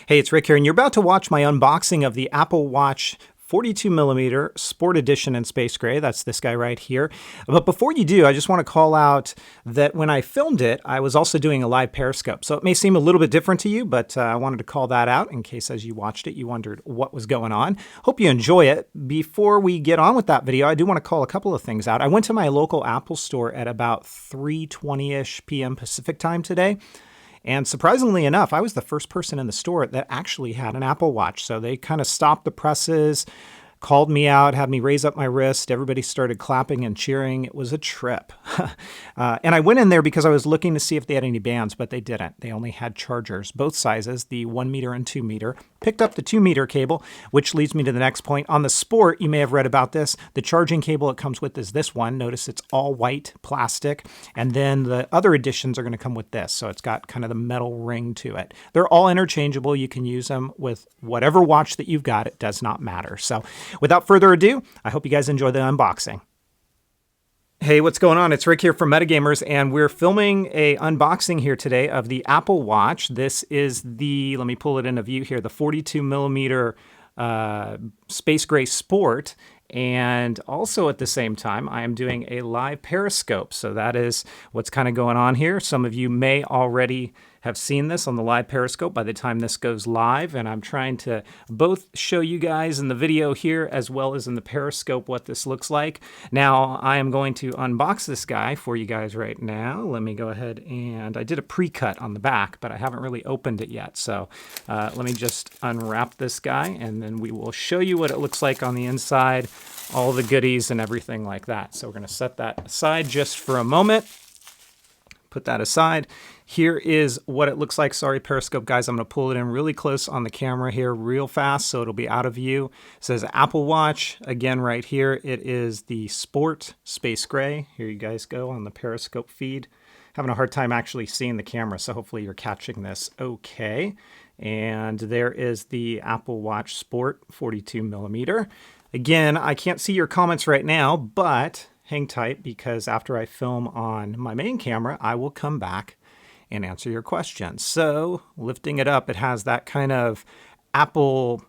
Hey, it's Rick here, and you're about to watch my unboxing of the Apple Watch 42mm Sport Edition in Space Gray. That's this guy right here. But before you do, I just want to call out that when I filmed it, I was also doing a live Periscope. So it may seem a little bit different to you, but I wanted to call that out in case as you watched it, you wondered what was going on. Hope you enjoy it. Before we get on with that video, I do want to call a couple of things out. I went to my local Apple store at about 3:20-ish p.m. Pacific time today. And surprisingly enough, I was the first person in the store that actually had an Apple Watch. So they kind of stopped the presses, called me out, had me raise up my wrist. Everybody started clapping and cheering. It was a trip. And I went in there because I was looking to see if they had any bands, but they didn't. They only had chargers, both sizes, the 1 meter and 2 meter. Picked up the 2 meter cable, which leads me to the next point. On the Sport, you may have read about this. The charging cable it comes with is this one. Notice it's all white plastic. And then the other editions are going to come with this. So it's got kind of the metal ring to it. They're all interchangeable. You can use them with whatever watch that you've got. It does not matter. So without further ado, I hope you guys enjoy the unboxing. Hey, what's going on? It's Rick here from Metagamers, and we're filming a unboxing here today of the Apple Watch. This is the, let me pull it into view here, the 42mm Space Gray Sport. And also at the same time, I am doing a live Periscope. So that is what's kind of going on here. Some of you may already have seen this on the live Periscope by the time this goes live. And I'm trying to both show you guys in the video here as well as in the Periscope what this looks like. Now, I am going to unbox this guy for you guys right now. Let me go ahead and I did a pre-cut on the back, but I haven't really opened it yet. So let me just unwrap this guy and then we will show you what it looks like on the inside, all the goodies and everything like that. So we're going to set that aside just for a moment. Put that aside. Here is what it looks like. Sorry, Periscope guys, I'm going to pull it in really close on the camera here real fast so it'll be out of view. It says Apple Watch. Again, right here, it is the Sport Space Gray. Here you guys go on the Periscope feed. Having a hard time actually seeing the camera, so hopefully you're catching this okay. And there is the Apple Watch Sport 42mm. Again, I can't see your comments right now, but hang tight because after I film on my main camera, I will come back and answer your questions. So lifting it up, it has that kind of Apple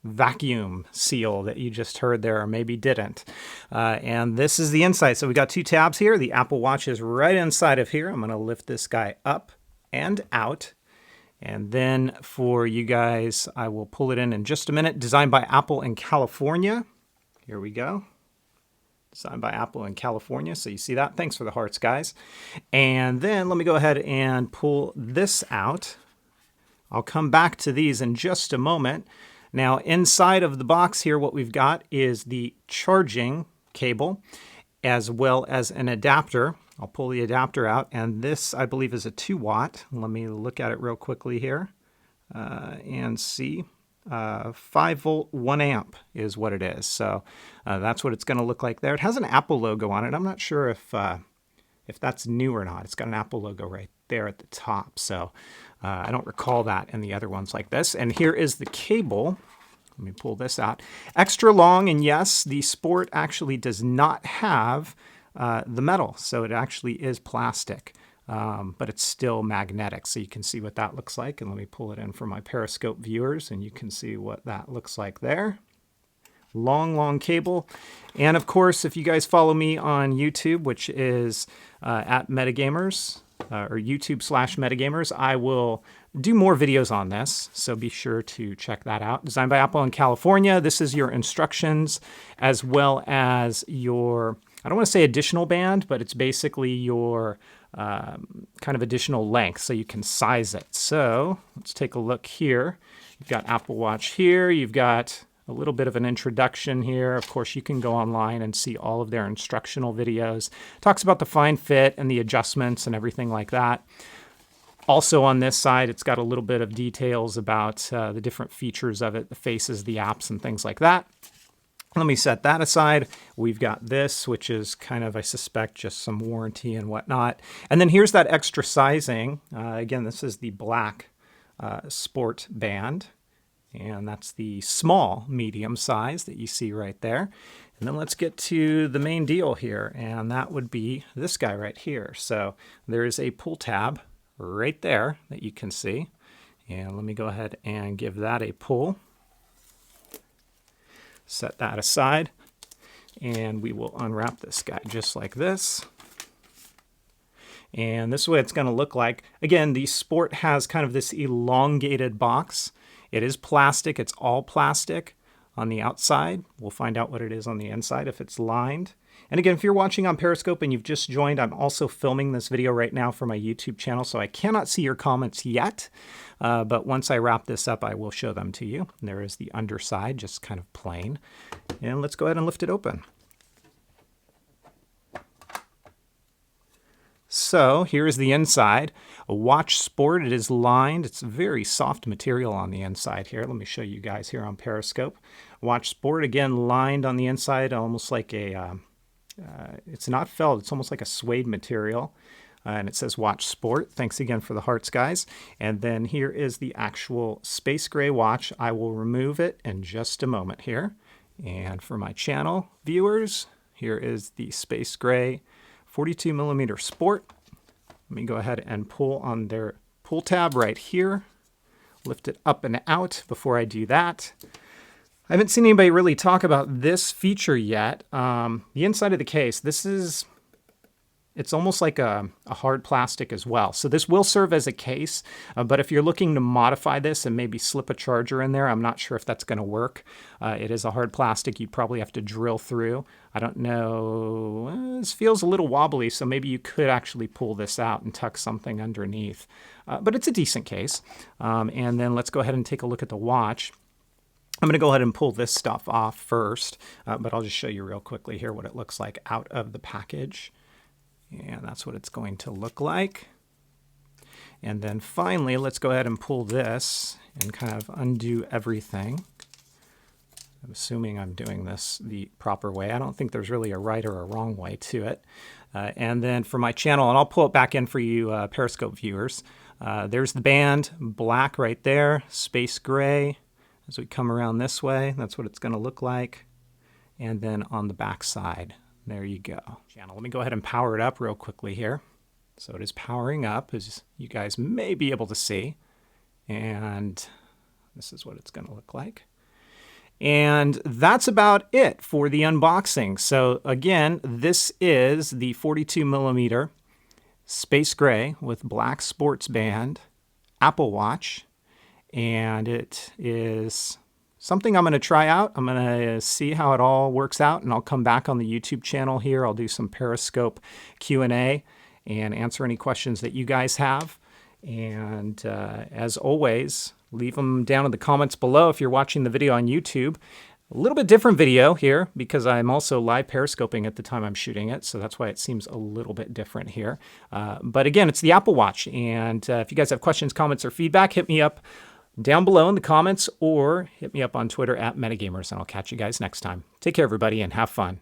vacuum seal that you just heard there or maybe didn't. And this is the inside. So we got two tabs here. The Apple Watch is right inside of here. I'm going to lift this guy up and out. And then for you guys, I will pull it in just a minute. Designed by Apple in California. Here we go. Designed by Apple in California. So you see that? Thanks for the hearts, guys. And then let me go ahead and pull this out. I'll come back to these in just a moment. Now, inside of the box here, what we've got is the charging cable as well as an adapter. I'll pull the adapter out, and this, I believe, is a 2-watt. Let me look at it real quickly here and see. 5-volt, 1 amp is what it is. So that's what it's going to look like there. It has an Apple logo on it. I'm not sure if that's new or not. It's got an Apple logo right there at the top. So I don't recall that in the other ones like this. And here is the cable. Let me pull this out. Extra long, and yes, the Sport actually does not have the metal. So it actually is plastic. But it's still magnetic, so you can see what that looks like. And let me pull it in for my Periscope viewers, and you can see what that looks like there. Long, long cable. And of course, if you guys follow me on YouTube, which is at Metagamers, or YouTube/Metagamers, I will do more videos on this, so be sure to check that out. Designed by Apple in California. This is your instructions as well as your, I don't want to say additional band, but it's basically your kind of additional length so you can size it. So let's take a look here. You've got Apple Watch here. You've got a little bit of an introduction here. Of course, you can go online and see all of their instructional videos. Talks about the fine fit and the adjustments and everything like that. Also on this side, it's got a little bit of details about the different features of it, the faces, the apps, and things like that. Let me set that aside. We've got this, which is kind of, I suspect, just some warranty and whatnot. And then here's that extra sizing. Again, this is the black Sport band. And that's the small medium size that you see right there. And then let's get to the main deal here. And that would be this guy right here. So there is a pull tab right there that you can see. And let me go ahead and give that a pull. Set that aside. And we will unwrap this guy just like this. And this is what it's going to look like. Again, the Sport has kind of this elongated box. It is plastic. It's all plastic on the outside. We'll find out what it is on the inside if it's lined. And again, if you're watching on Periscope and you've just joined, I'm also filming this video right now for my YouTube channel, so I cannot see your comments yet. But once I wrap this up, I will show them to you. And there is the underside, just kind of plain. And let's go ahead and lift it open. So here is the inside. A Watch Sport. It is lined. It's very soft material on the inside here. Let me show you guys here on Periscope. Watch Sport, again, lined on the inside, almost like a, it's not felt, it's almost like a suede material. And it says Watch Sport. Thanks again for the hearts, guys. And then here is the actual space gray watch. I will remove it in just a moment here. And for my channel viewers, here is the space gray 42 millimeter Sport. Let me go ahead and pull on their pull tab right here. Lift it up and out before I do that. I haven't seen anybody really talk about this feature yet. The inside of the case, it's almost like a hard plastic as well. So this will serve as a case, but if you're looking to modify this and maybe slip a charger in there, I'm not sure if that's going to work. It is a hard plastic. You'd probably have to drill through. I don't know. This feels a little wobbly, so maybe you could actually pull this out and tuck something underneath. But it's a decent case. And then let's go ahead and take a look at the watch. I'm going to go ahead and pull this stuff off first, but I'll just show you real quickly here what it looks like out of the package. And that's what it's going to look like. And then finally, let's go ahead and pull this and kind of undo everything. I'm assuming I'm doing this the proper way. I don't think there's really a right or a wrong way to it. And then for my channel, and I'll pull it back in for you Periscope viewers, there's the band, black right there, space gray. As we come around this way, that's what it's going to look like. And then on the back side, there you go. Let me go ahead and power it up real quickly here. So it is powering up, as you guys may be able to see. And this is what it's going to look like. And that's about it for the unboxing. So again, this is the 42 millimeter space gray with black sports band Apple Watch. And it is something I'm going to try out. I'm going to see how it all works out, and I'll come back on the YouTube channel here. I'll do some Periscope Q&A and answer any questions that you guys have. And as always, leave them down in the comments below if you're watching the video on YouTube. A little bit different video here because I'm also live periscoping at the time I'm shooting it, so that's why it seems a little bit different here. But again, it's the Apple Watch, and if you guys have questions, comments, or feedback, hit me up down below in the comments or hit me up on Twitter @MetaGamers, and I'll catch you guys next time. Take care, everybody, and have fun.